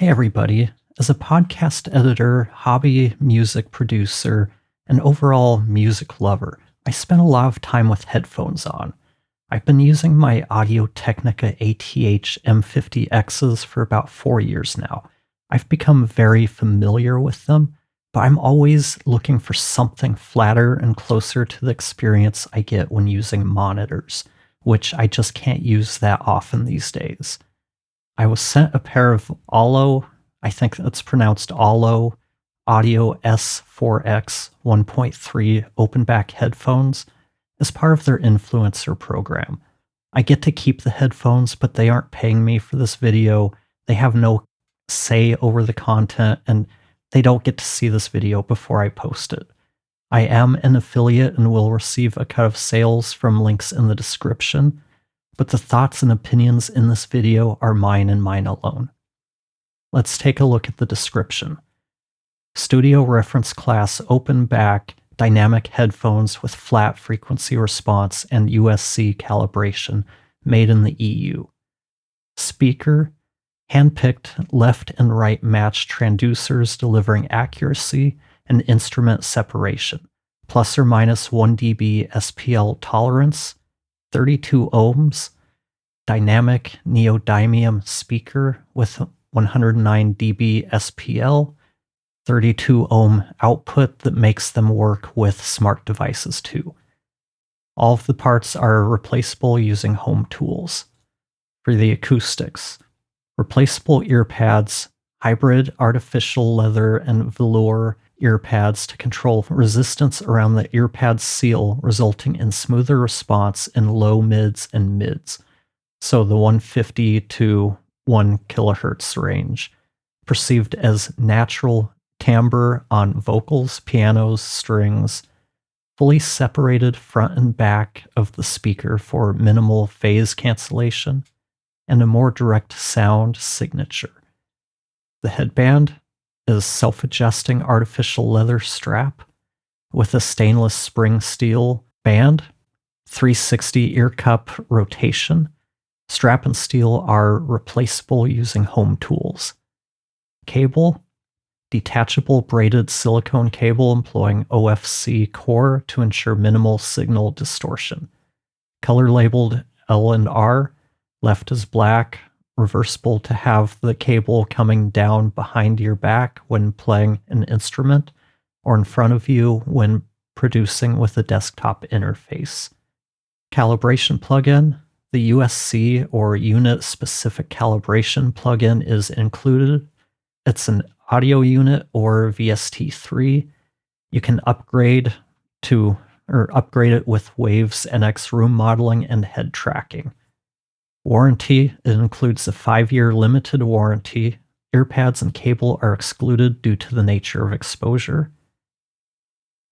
Hey, everybody. As a podcast editor, hobby music producer, and overall music lover, I spend a lot of time with headphones on. I've been using my Audio-Technica ATH M50Xs for about 4 years now. I've become very familiar with them, but I'm always looking for something flatter and closer to the experience I get when using monitors, which I just can't use that often these days. I was sent a pair of Ollo, I think that's pronounced Ollo Audio S4X 1.3 open back headphones as part of their influencer program. I get to keep the headphones, but they aren't paying me for this video. They have no say over the content, and they don't get to see this video before I post it. I am an affiliate and will receive a cut of sales from links in the description, but the thoughts and opinions in this video are mine and mine alone. Let's take a look at the description. Studio reference class open back dynamic headphones with flat frequency response and USC calibration made in the EU. Speaker, handpicked left and right matched transducers delivering accuracy and instrument separation, plus or minus 1 dB SPL tolerance, 32 ohms, dynamic neodymium speaker with 109 dB SPL, 32 ohm output that makes them work with smart devices too. All of the parts are replaceable using home tools. For the acoustics, replaceable ear pads, hybrid artificial leather and velour ear pads to control resistance around the ear pad seal, resulting in smoother response in low mids and mids. So the 150 to 1 kilohertz range, perceived as natural timbre on vocals, pianos, strings, fully separated front and back of the speaker for minimal phase cancellation, and a more direct sound signature. The headband is self-adjusting artificial leather strap with a stainless spring steel band, 360 ear cup rotation. Strap and steel are replaceable using home tools. Cable, detachable braided silicone cable employing OFC core to ensure minimal signal distortion. Color labeled L and R, left is black, reversible to have the cable coming down behind your back when playing an instrument, or in front of you when producing with a desktop interface. Calibration plugin, the USC or unit specific calibration plugin is included. It's an audio unit or VST3. You can upgrade it with Waves NX room modeling and head tracking. Warranty, it includes a 5-year limited warranty. Earpads and cable are excluded due to the nature of exposure.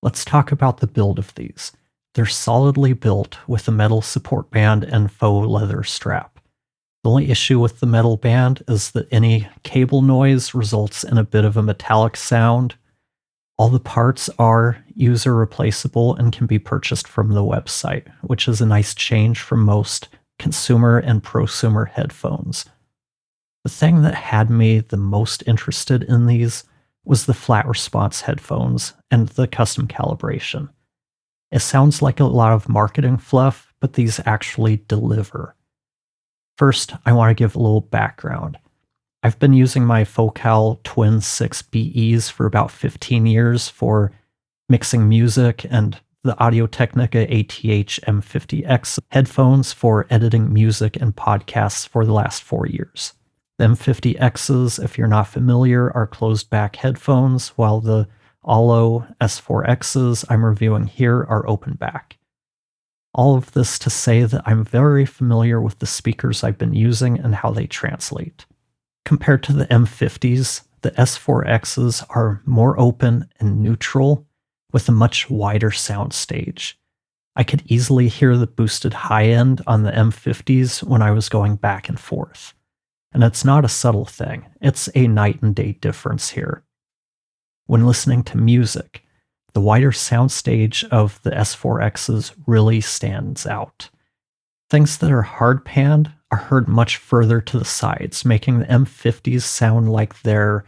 Let's talk about the build of these. They're solidly built with a metal support band and faux leather strap. The only issue with the metal band is that any cable noise results in a bit of a metallic sound. All the parts are user replaceable and can be purchased from the website, which is a nice change from most consumer and prosumer headphones. The thing that had me the most interested in these was the flat response headphones and the custom calibration. It sounds like a lot of marketing fluff, but these actually deliver. First, I want to give a little background. I've been using my Focal Twin 6BEs for about 15 years for mixing music, and the Audio-Technica ATH M50X headphones for editing music and podcasts for the last 4 years. The M50Xs, if you're not familiar, are closed-back headphones, while the Ollo S4Xs I'm reviewing here are open back. All of this to say that I'm very familiar with the speakers I've been using and how they translate. Compared to the M50s, the S4Xs are more open and neutral with a much wider sound stage. I could easily hear the boosted high end on the M50s when I was going back and forth. And it's not a subtle thing, it's a night and day difference here. When listening to music, the wider soundstage of the S4Xs really stands out. Things that are hard panned are heard much further to the sides, making the M50s sound like they're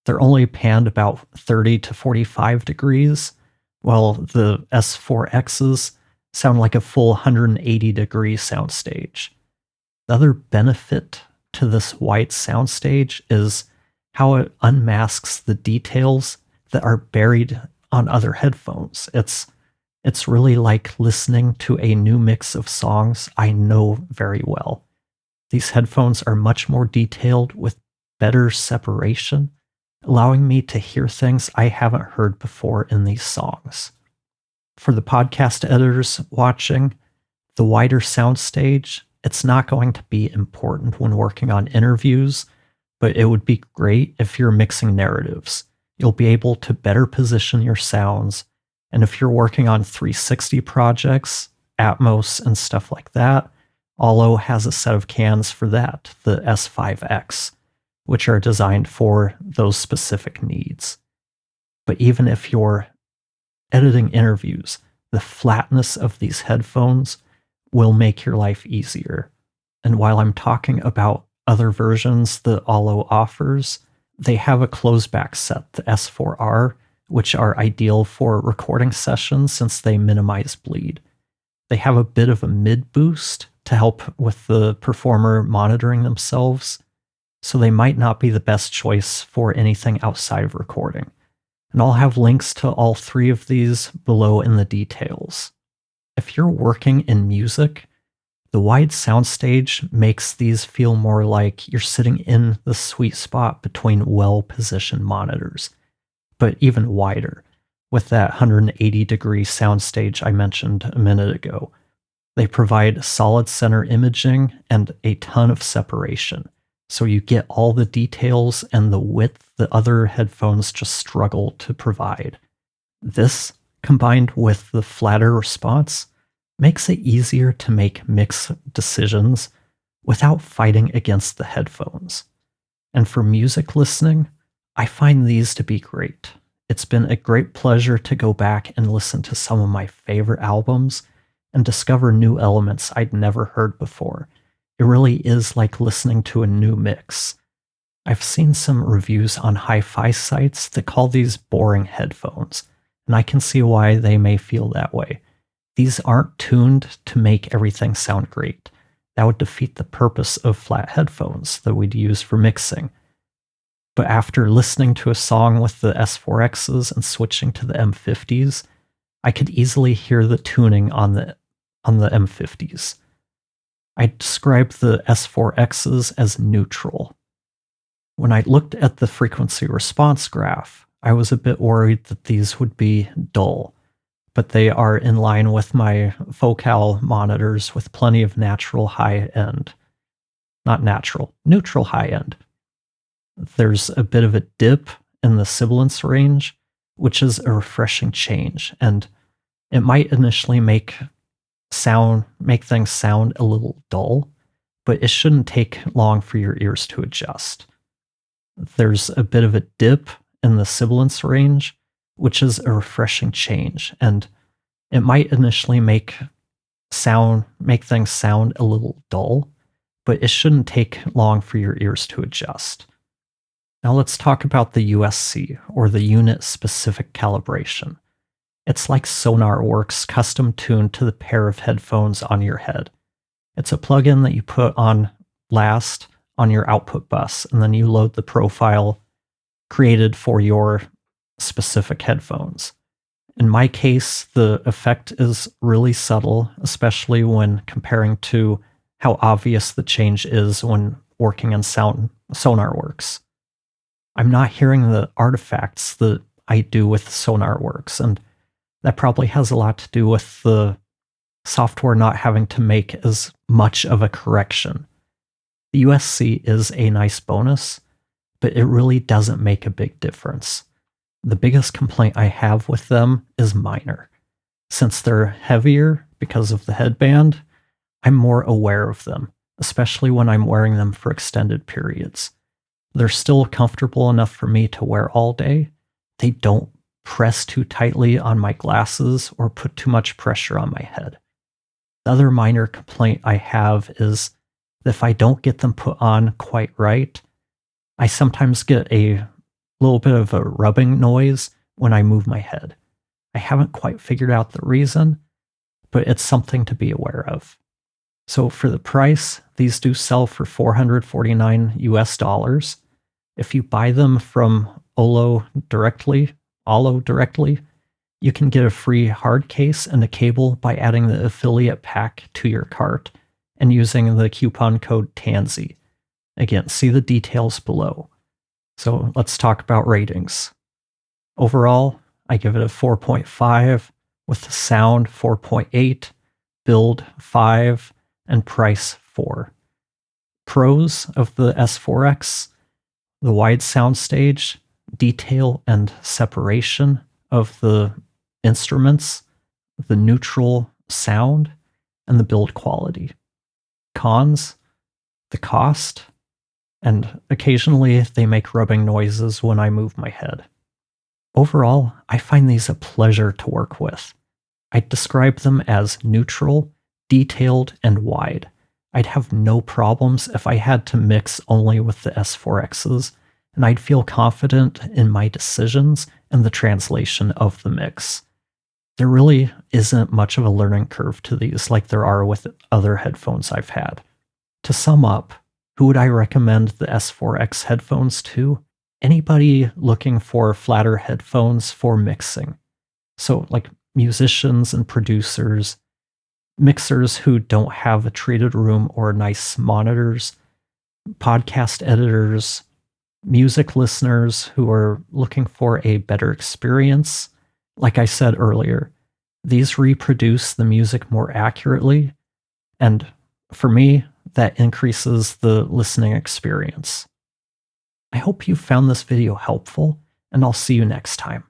only panned about 30 to 45 degrees, while the S4Xs sound like a full 180-degree soundstage. The other benefit to this wide soundstage is how it unmasks the details that are buried on other headphones. It's really like listening to a new mix of songs I know very well. These headphones are much more detailed with better separation, allowing me to hear things I haven't heard before in these songs. For the podcast editors watching, the wider soundstage, it's not going to be important when working on interviews, but it would be great if you're mixing narratives. You'll be able to better position your sounds, and if you're working on 360 projects, Atmos and stuff like that, Ollo has a set of cans for that, the S5X, which are designed for those specific needs. But even if you're editing interviews, the flatness of these headphones will make your life easier. And while I'm talking about other versions that Ollo offers, they have a closeback set, the S4R, which are ideal for recording sessions since they minimize bleed. They have a bit of a mid boost to help with the performer monitoring themselves, so they might not be the best choice for anything outside of recording. And I'll have links to all three of these below in the details. If you're working in music, the wide soundstage makes these feel more like you're sitting in the sweet spot between well-positioned monitors, but even wider, with that 180-degree soundstage I mentioned a minute ago. They provide solid center imaging and a ton of separation, so you get all the details and the width that other headphones just struggle to provide. This, combined with the flatter response, makes it easier to make mix decisions without fighting against the headphones. And for music listening, I find these to be great. It's been a great pleasure to go back and listen to some of my favorite albums and discover new elements I'd never heard before. It really is like listening to a new mix. I've seen some reviews on hi-fi sites that call these boring headphones, and I can see why they may feel that way. These aren't tuned to make everything sound great. That would defeat the purpose of flat headphones that we'd use for mixing. But after listening to a song with the S4Xs and switching to the M50s, I could easily hear the tuning on the M50s. I describe the S4Xs as neutral. When I looked at the frequency response graph, I was a bit worried that these would be dull, but they are in line with my Focal monitors with plenty of natural high end. Not natural, neutral high end. There's a bit of a dip in the sibilance range, which is a refreshing change, and it might initially make things sound a little dull, but it shouldn't take long for your ears to adjust. There's a bit of a dip in the sibilance range, which is a refreshing change, and it might initially make things sound a little dull, but it shouldn't take long for your ears to adjust. Now let's talk about the USC, or the Unit Specific Calibration. It's like SonarWorks custom tuned to the pair of headphones on your head. It's a plugin that you put on last on your output bus, and then you load the profile created for your specific headphones. In my case, the effect is really subtle, especially when comparing to how obvious the change is when working in SonarWorks. I'm not hearing the artifacts that I do with SonarWorks, and that probably has a lot to do with the software not having to make as much of a correction. The USC is a nice bonus, but it really doesn't make a big difference. The biggest complaint I have with them is minor. Since they're heavier because of the headband, I'm more aware of them, especially when I'm wearing them for extended periods. They're still comfortable enough for me to wear all day. They don't press too tightly on my glasses or put too much pressure on my head. The other minor complaint I have is If I don't get them put on quite right, I sometimes get a little bit of a rubbing noise when I move my head. I haven't quite figured out the reason, but it's something to be aware of. So for the price, these do sell for 449 US dollars. If you buy them from Ollo directly, you can get a free hard case and a cable by adding the affiliate pack to your cart and using the coupon code TANSY. Again, see the details below. So let's talk about ratings. Overall, I give it a 4.5, with the sound 4.8, build 5, and price 4. Pros of the S4X: the wide soundstage, detail and separation of the instruments, the neutral sound, and the build quality. Cons: the cost, and occasionally they make rubbing noises when I move my head. Overall, I find these a pleasure to work with. I'd describe them as neutral, detailed, and wide. I'd have no problems if I had to mix only with the S4Xs, and I'd feel confident in my decisions and the translation of the mix. There really isn't much of a learning curve to these like there are with other headphones I've had. To sum up, who would I recommend the S4X headphones to? Anybody looking for flatter headphones for mixing. So, like musicians and producers, mixers who don't have a treated room or nice monitors, podcast editors, music listeners who are looking for a better experience. Like I said earlier, these reproduce the music more accurately, and for me, that increases the listening experience. I hope you found this video helpful, and I'll see you next time.